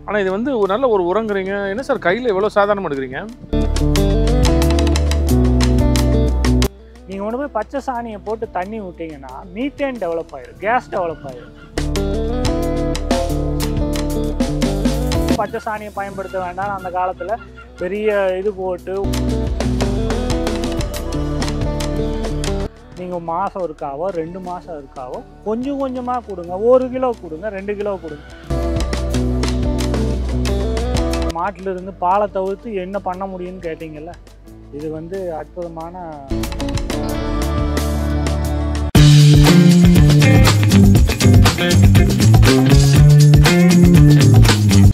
ஆனால் இது வந்து ஒரு நல்ல ஒரு உரங்குறீங்க. என்ன சார் கையில் எவ்வளோ சாதாரணமாக எடுக்கிறீங்க? நீங்கள் கொண்டு போய் பச்சை சாணியை போட்டு தண்ணி விட்டீங்கன்னா மீத்தேன் டெவலப் ஆயிடும், கேஸ் டெவலப் ஆயிடும். பச்சை சாணியை பயன்படுத்த வேண்டாம். அந்த காலத்தில் பெரிய இது போட்டு நீங்கள் மாதம் இருக்காவோ 2 மாதம் இருக்காவோ கொஞ்சம் கொஞ்சமாக கொடுங்க. 1 கிலோ கொடுங்க, 2 கிலோ கொடுங்க. மாட்டிலிருந்து பாலை தவிர்த்து என்ன பண்ண முடியும்னு கேட்டிங்கல்ல, இது வந்து அற்புதமான.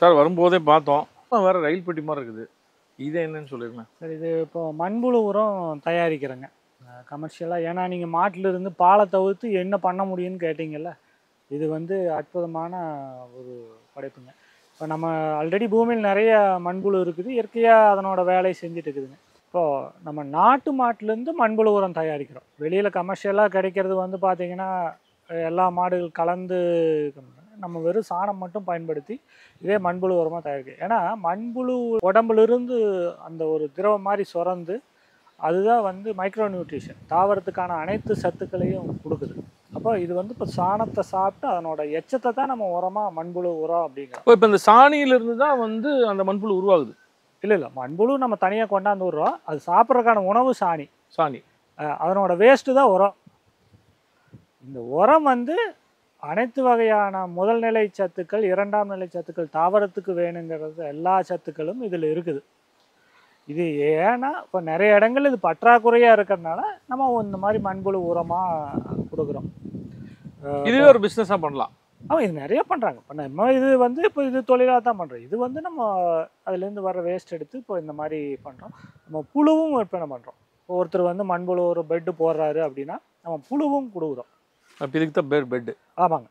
சார் வரும்போதே பார்த்தோம், வேற ரயில் பெட்டி மாதிரி இருக்குது. இது என்னன்னு சொல்லிருக்கேன் சார், இது இப்போ மண்புழு உரம் தயாரிக்கிறேங்க கமர்ஷியலாக. ஏன்னா நீங்கள் மாட்டிலிருந்து பாலை தவிர்த்து என்ன பண்ண முடியும்னு கேட்டிங்கல்ல, இது வந்து அற்புதமான ஒரு படைப்புங்க. இப்போ நம்ம ஆல்ரெடி பூமியில் நிறைய மண்புழு இருக்குது, இயற்கையாக அதனோட வேலையை செஞ்சுட்டு இருக்குதுங்க. இப்போது நம்ம நாட்டு மாட்டிலேருந்து மண்புழு உரம் தயாரிக்கிறோம். வெளியில் கமர்ஷியலாக கிடைக்கிறது வந்து பார்த்திங்கன்னா எல்லா மாடுகள் கலந்து, நம்ம வெறும் சாணம் மட்டும் பயன்படுத்தி இதே மண்புழு உரமாக தயாரிக்கும். ஏன்னா மண்புழு உடம்புலிருந்து அந்த ஒரு திரவம் மாதிரி சுரந்து அதுதான் வந்து மைக்ரோ நியூட்ரிஷன், தாவரத்துக்கான அனைத்து சத்துக்களையும் கொடுக்குது. அப்போ இது வந்து இப்போ சாணத்தை சாப்பிட்டு அதனோட எச்சத்தை தான் நம்ம உரமாக மண்புழு உரம் அப்படிங்கிறோம். இப்போ இந்த சாணியிலிருந்து தான் வந்து அந்த மண்புழு உருவாகுது? இல்லை, மண்புழு நம்ம தனியாக கொண்டாந்து விடுறோம். அது சாப்பிட்றதுக்கான உணவு சாணி. அதனோட வேஸ்ட்டு தான் உரம். இந்த உரம் வந்து அனைத்து வகையான முதல் நிலை சத்துக்கள், 2ஆம் நிலை சத்துக்கள், தாவரத்துக்கு வேணுங்கிறது எல்லா சத்துக்களும் இதில் இருக்குது. இது ஏன்னா இப்போ நிறைய இடங்கள் இது பற்றாக்குறையாக இருக்கிறதுனால நம்ம இந்த மாதிரி மண்புழு உரமாக கொடுக்குறோம். இதுவே ஒரு பிஸ்னஸாக பண்ணலாம். இது நிறைய பண்ணுறாங்க. இப்போ நம்ம இது வந்து இப்போ இது தொழிலாக தான் பண்ணுறோம். இது வந்து நம்ம அதுலேருந்து வர வேஸ்ட் எடுத்து இப்போ இந்த மாதிரி பண்ணுறோம். நம்ம புழுவும் விற்பனை பண்ணுறோம். இப்போ ஒருத்தர் வந்து மண்புழு ஒரு பெட்டு போடுறாரு அப்படின்னா நம்ம புழுவும் கொடுக்குறோம். அப்போ இதுக்கு தான் பெட்டு? ஆமாங்க.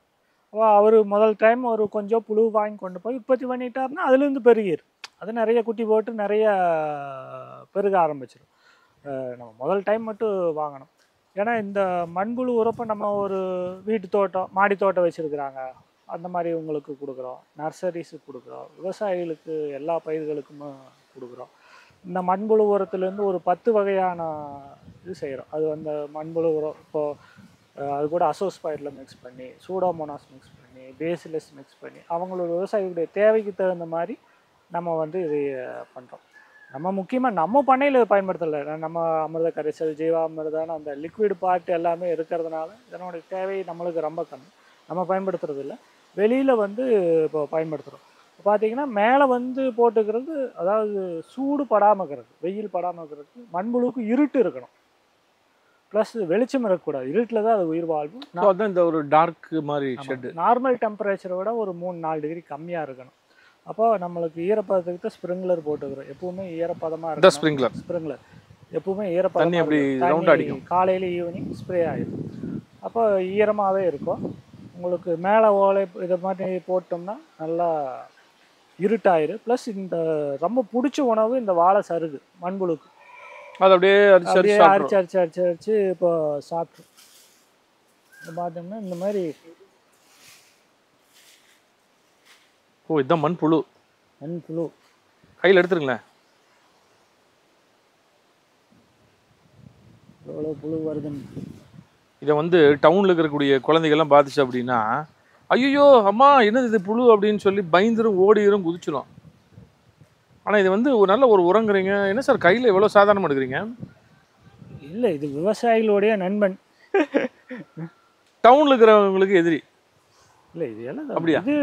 அவர் முதல் டைம் ஒரு கொஞ்சம் புழு வாங்கி கொண்டு போய் உற்பத்தி பண்ணிட்டாருன்னா அதுலேருந்து பெருகிடும். அது நிறைய குட்டி போட்டு நிறைய பெருக ஆரம்பிச்சிடும். நம்ம முதல் டைம் மட்டும் வாங்கணும். ஏன்னா இந்த மண்புழு உரப்பை நம்ம ஒரு வீட்டு தோட்டம், மாடி தோட்டம் வச்சுருக்குறாங்க, அந்த மாதிரி உங்களுக்கு கொடுக்குறோம். நர்சரிஸுக்கு கொடுக்குறோம். விவசாயிகளுக்கு எல்லா பயிர்களுக்குமே கொடுக்குறோம். இந்த மண்புழு உரத்துலேருந்து ஒரு 10 வகையான இது செய்கிறோம். அது அந்த மண்புழு உரம் இப்போது அது கூட அசோஸ்பைரில் மிக்ஸ் பண்ணி, சூடோமோனாஸ் மிக்ஸ் பண்ணி, பேசிலஸ் மிக்ஸ் பண்ணி அவங்களோட விவசாயிகளுடைய தேவைக்கு தகுந்த மாதிரி நம்ம வந்து இது பண்ணுறோம். நம்ம முக்கியமாக நம்ம பண்ணையில் இதை பயன்படுத்தலை. நம்ம அமிர்த கரைசல், ஜீவாமிர்தான அந்த லிக்விட் பார்ட் எல்லாமே இருக்கிறதுனால இதனுடைய தேவை நம்மளுக்கு ரொம்ப கம்மி. நம்ம பயன்படுத்துறது இல்லை. வெளியில் வந்து இப்போ பயன்படுத்துகிறோம். இப்போ பார்த்திங்கன்னா மேலே வந்து போட்டுக்கிறது, அதாவது சூடு படாமல் இருக்கிறது, வெயில் படாமல் இருக்கிறதுக்கு மண்புழுவுக்கு இருட்டு இருக்கணும், ப்ளஸ் வெளிச்சம் இருக்கக்கூடாது. இருட்டில் தான் அது உயிர் வாழ்வும். அதான் இந்த ஒரு டார்க் மாதிரி ஷெட். நார்மல் டெம்பரேச்சரை விட ஒரு 3-4 டிகிரி கம்மியாக இருக்கணும். அப்போ நம்மளுக்கு ஈரப்பதத்துக்கு தான் ஸ்ப்ரிங்க்லர் போட்டுக்கிறோம். எப்பவுமே ஈரப்பதமாக இருக்கும். ஸ்ப்ரிங்க்லர் எப்பவுமே ஈரப்பதம் அடிக்கும். காலையில் ஈவினிங் ஸ்ப்ரே ஆகிடும். அப்போ ஈரமாகவே இருக்கும். உங்களுக்கு மேலே ஓலை இதை மாதிரி போட்டோம்னா நல்லா இருட்டாயிரும். ப்ளஸ் இந்த ரொம்ப பிடிச்ச உணவு இந்த வாழை சருகு மண்புழுக்கு. அது அப்படியே அரிச்சு இப்போ சாப்பிட்டு பார்த்தோம்னா இந்த மாதிரி. இதுதான் மண்புழு. கையில் எடுத்துருங்களேன். எவ்வளோ புழு வருதுன்னு. இதை வந்து டவுனில் இருக்கக்கூடிய குழந்தைகள்லாம் பார்த்துச்சு அப்படின்னா, ஐயோ அம்மா என்னது இது புழு அப்படின்னு சொல்லி பயந்துரும், ஓடிரும், குதிச்சிடும். ஆனால் இது வந்து ஒரு நல்ல ஒரு உரங்குறீங்க. என்ன சார் கையில் எவ்வளோ சாதாரணமாக எடுக்கிறீங்க? இல்லை, இது விவசாயிகளுடைய நண்பன். டவுனில் இருக்கிறவங்களுக்கு எதிரி இல்லை. இது எல்லாம் அப்படியா? இது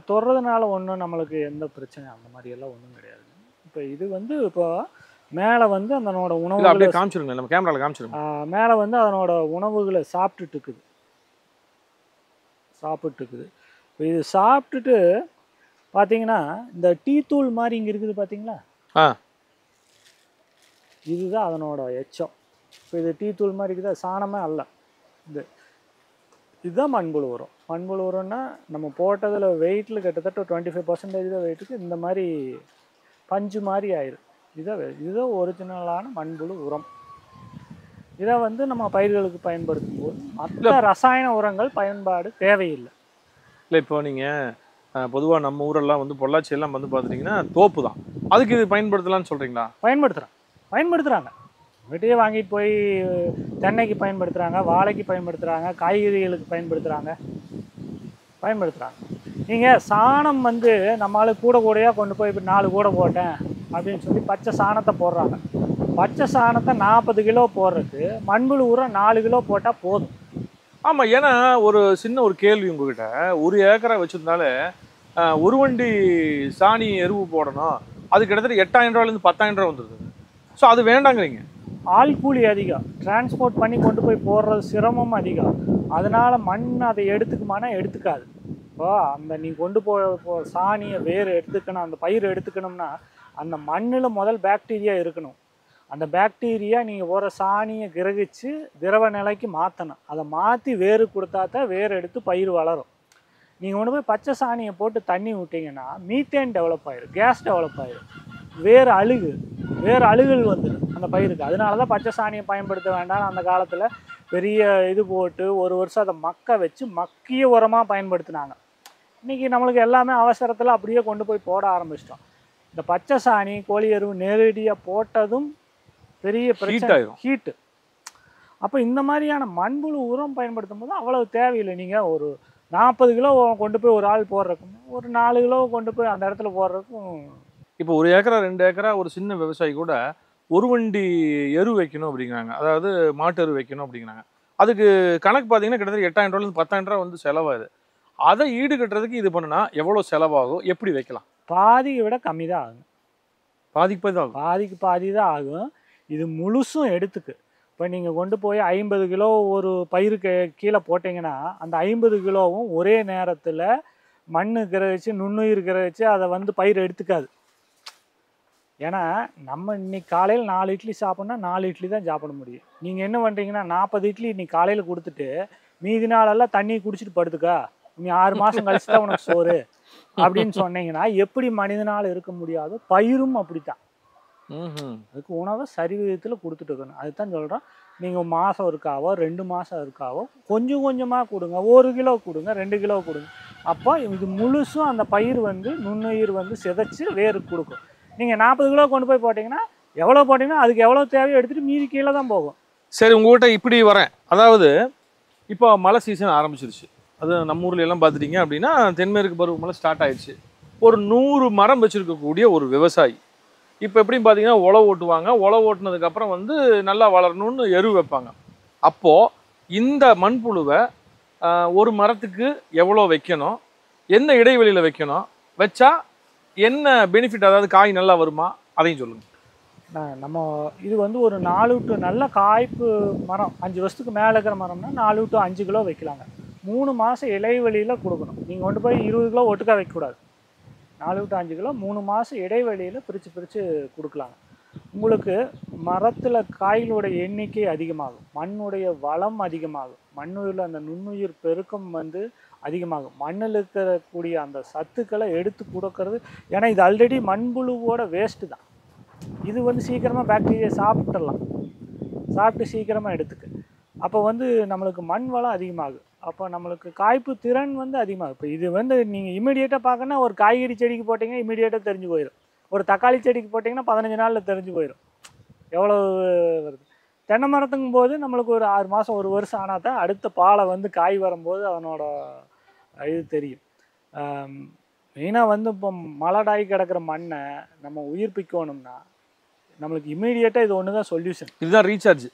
தொடுறதுனால ஒன்றும் நம்மளுக்கு எந்த பிரச்சனையும் அந்த மாதிரி எல்லாம் ஒன்றும் கிடையாது. இப்போ இது வந்து இப்போ மேலே வந்து அதனோட உணவு அப்படியே காமிச்சிருங்க, நம்ம கேமராவில் காமிச்சிருங்க. மேலே வந்து அதனோட உணவுகளை சாப்பிட்டுட்டு இருக்குது. இப்போ இது சாப்பிட்டுட்டு பார்த்தீங்கன்னா இந்த டீ தூள் மாதிரி இங்கே இருக்குது பார்த்தீங்களா, இதுதான் அதனோட எச்சம். இப்போ இது டீ தூள் மாதிரி இருக்குது, சாணமே அல்ல. இதுதான் மண்புழு உரம். மண்புழு உரம்னா நம்ம போட்டதில் வெயிட்டில் கிட்டத்தட்ட 25% தான் வெயிட்டுக்கு இந்த மாதிரி பஞ்சு மாதிரி ஆயிடும். இதுதான் ஒரிஜினலான மண்புழு உரம். இதை வந்து நம்ம பயிர்களுக்கு பயன்படுத்தும் போது மற்ற ரசாயன உரங்கள் பயன்பாடு தேவையில்லை. இல்லை, இப்போ நீங்கள் பொதுவாக நம்ம ஊரெல்லாம் வந்து பொள்ளாச்சி எல்லாம் வந்து பார்த்துட்டிங்கன்னா தோப்பு தான். அதுக்கு இது பயன்படுத்தலாம்னு சொல்கிறீங்களா? பயன்படுத்துகிறாங்க. வீட்டையே வாங்கிட்டு போய் தென்னைக்கு பயன்படுத்துகிறாங்க, வாழைக்கு பயன்படுத்துகிறாங்க, காய்கறிகளுக்கு பயன்படுத்துகிறாங்க. நீங்கள் சாணம் வந்து நம்மளால் கூடையாக கொண்டு போய் இப்போ 4 கூடை போட்டேன் அப்படின்னு சொல்லி பச்சை சாணத்தை போடுறாங்க. பச்சை சாணத்தை 40 கிலோ போடுறதுக்கு மண்புழு உரம் 4 கிலோ போட்டால் போதும். ஆமாம். ஏன்னா ஒரு சின்ன ஒரு கேள்வி உங்ககிட்ட. 1 ஏக்கரை வச்சுருந்தாலே ஒரு வண்டி சாணி எருவு போடணும், அது கிட்டத்தட்ட 8,000 ரூபாயிலேருந்து 10,000 ரூபா வந்துடுது. ஸோ அது வேண்டாங்கிறீங்க. ஆள் கூலி அதிகம், டிரான்ஸ்போர்ட் பண்ணி கொண்டு போய் போடுறது சிரமம் அதிகம். அதனால் மண் அதை எடுத்துக்குமானா எடுத்துக்காது. இப்போ அந்த நீ கொண்டு சாணியை வேறு எடுத்துக்கணும், அந்த பயிர் எடுத்துக்கணும்னா அந்த மண்ணில் முதல் பாக்டீரியா இருக்கணும். அந்த பாக்டீரியா நீங்கள் போகிற சாணியை கிரகிச்சு திரவ நிலைக்கு மாற்றணும். அதை மாற்றி வேறு கொடுத்தா தான் வேறு எடுத்து பயிர் வளரும். நீங்கள் கொண்டு போய் பச்சை சாணியை போட்டு தண்ணி விட்டிங்கன்னா மீத்தேன் டெவலப் ஆயிடும், கேஸ் டெவலப் ஆயிடும், வேறு அழுகல் வந்துடும் அந்த பயிருக்கு. அதனால தான் பச்சை சாணியை பயன்படுத்த வேண்டாம். அந்த காலத்தில் பெரிய இது போட்டு ஒரு வருஷம் அதை மக்க வச்சு மக்கிய உரமாக பயன்படுத்தினாங்க. இன்றைக்கி நம்மளுக்கு எல்லாமே அவசரத்தில் அப்படியே கொண்டு போய் போட ஆரம்பிச்சிட்டோம். இந்த பச்சை சாணி கோழி எருவு நேரடியாக போட்டதும் பெரிய பிரச்சனை, ஹீட்டு. அப்போ இந்த மாதிரியான மண்புழு உரம் பயன்படுத்தும் போது அவ்வளவு தேவையில்லை. நீங்கள் ஒரு 40 கிலோ கொண்டு போய் ஒரு ஆள் போடுறதுக்கும் ஒரு 4 கிலோ கொண்டு போய் அந்த இடத்துல போடுறதுக்கும். இப்போ 1 ஏக்கரா 2 ஏக்கரா ஒரு சின்ன விவசாயி கூட ஒரு வண்டி எரு வைக்கணும் அப்படிங்கிறாங்க, அதாவது மாட்டு எரு வைக்கணும் அப்படிங்கிறாங்க. அதுக்கு கணக்கு பார்த்தீங்கன்னா கிட்டத்தட்ட 8,000 ரூபாயிலேருந்து 10,000 ரூபா வந்து செலவாகுது. அதை ஈடுகட்டுறதுக்கு இது பண்ணுனா எவ்வளோ செலவாகும், எப்படி வைக்கலாம்? பாதியை விட கம்மி தான் ஆகும். பாதிக்கு பாதி தான் ஆகும். இது முழுசும் எடுத்துக்கு. இப்போ நீங்கள் கொண்டு போய் 50 கிலோ ஒரு பயிருக்கு கீழே போட்டிங்கன்னா அந்த 50 கிலோவும் ஒரே நேரத்தில் மண் கிரகிச்சு நுண்ணுயிர் கிரகிச்சு அதை வந்து பயிர் எடுத்துக்காது. ஏன்னா நம்ம இன்னைக்கு காலையில் 4 இட்லி சாப்பிட்னா 4 இட்லி தான் சாப்பிட முடியும். நீங்கள் என்ன பண்ணுறீங்கன்னா 40 இட்லி இன்னைக்கு காலையில் கொடுத்துட்டு மீதி நாளெல்லாம் தண்ணி குடிச்சிட்டு படுத்துக்கா, நீ 6 மாதம் கழிச்சு தான் உனக்கு சோறு அப்படின்னு சொன்னீங்கன்னா எப்படி மனிதனால் இருக்க முடியாது? பயிரும் அப்படித்தான். அதுக்கு உணவை சரி விதத்தில் கொடுத்துட்டு இருக்கணும். அதுதான் சொல்கிறோம். நீங்கள் மாதம் இருக்காவோ 2 மாதம் இருக்காவோ கொஞ்சம் கொஞ்சமாக கொடுங்க. 1 கிலோ கொடுங்க, 2 கிலோ கொடுங்க. அப்போ இது முழுசும் அந்த பயிர் வந்து நுண்ணுயிர் வந்து சிதைச்சு வேறு கொடுக்கும். நீங்கள் 40 கிலோ கொண்டு போய் போட்டிங்கன்னா எவ்வளோ போட்டிங்கன்னா அதுக்கு எவ்வளோ தேவையோ எடுத்துகிட்டு மீதி கீழே தான் போகும். சரி, உங்கள்கிட்ட இப்படி வரேன். அதாவது இப்போ மழை சீசன் ஆரம்பிச்சிருச்சு. அது நம்ம ஊர்ல எல்லாம் பார்த்துட்டிங்க அப்படின்னா தென்மேற்கு பருவமழை ஸ்டார்ட் ஆயிடுச்சு. ஒரு 100 மரம் வச்சுருக்கக்கூடிய ஒரு விவசாயி இப்போ எப்படின்னு பார்த்தீங்கன்னா உழவு ஓட்டுவாங்க. உழவு ஓட்டுனதுக்கப்புறம் வந்து நல்லா வளரணும்னு எரு வைப்பாங்க. அப்போது இந்த மண்புழுவை ஒரு மரத்துக்கு எவ்வளோ வைக்கணும், என்ன இடைவெளியில் வைக்கணும், வச்சா என்ன பெனிஃபிட், அதாவது காய் நல்லா வருமா, அதையும் சொல்லுங்கள். நம்ம இது வந்து ஒரு 4 to நல்ல காய்ப்பு மரம் 5 வருஷத்துக்கு மேலே இருக்கிற மரம்னா 4 to 5 கிலோ வைக்கலாங்க. 3 மாதம் இடைவெளியில் கொடுக்கணும். நீங்கள் கொண்டு போய் 20 கிலோ ஒட்டுக்கா வைக்கக்கூடாது. 4 to 5 கிலோ 3 மாதம் இடைவெளியில் பிரித்து கொடுக்கலாங்க. உங்களுக்கு மரத்தில் காய்களோட எண்ணிக்கை அதிகமாகும், மண்ணுடைய வளம் அதிகமாகும், மண்ணுயில் அந்த நுண்ணுயிர் பெருக்கம் வந்து அதிகமாகும், மண்ணில் இருக்கக்கூடிய அந்த சத்துக்களை எடுத்து கொடுக்கறது. ஏன்னா இது ஆல்ரெடி மண்புழுவோட வேஸ்ட்டு தான். இது வந்து சீக்கிரமாக பாக்டீரியா சாப்பிட்டு சீக்கிரமாக எடுத்துக்கு. அப்போ வந்து நம்மளுக்கு மண் வளம் அதிகமாகும். அப்போ நம்மளுக்கு காய்ப்பு திறன் வந்து அதிகமாகும். இப்போ இது வந்து நீங்கள் இமீடியேட்டாக பார்க்கணுன்னா ஒரு காய்கறி செடிக்கு போட்டிங்கன்னா இமீடியேட்டாக தெரிஞ்சு போயிடும். ஒரு தக்காளி செடிக்கு போட்டிங்கன்னா 15 நாளில் தெரிஞ்சு போயிடும் எவ்வளோ வருது. தென்னை மரத்துங்கும் போது நம்மளுக்கு ஒரு 6 மாதம் 1 வருஷம் ஆனால் தான் அடுத்த பாலை வந்து காய் வரும்போது அதனோட இது தெரியும். மெயினாக வந்து இப்போ மலடாகி கிடக்கிற மண்ணை நம்ம உயிர்ப்பிக்கணும்னா நம்மளுக்கு இமீடியேட்டாக இது ஒன்று தான் சொல்யூஷன். இதுதான் ரீசார்ஜ்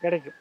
கிடைக்கும்.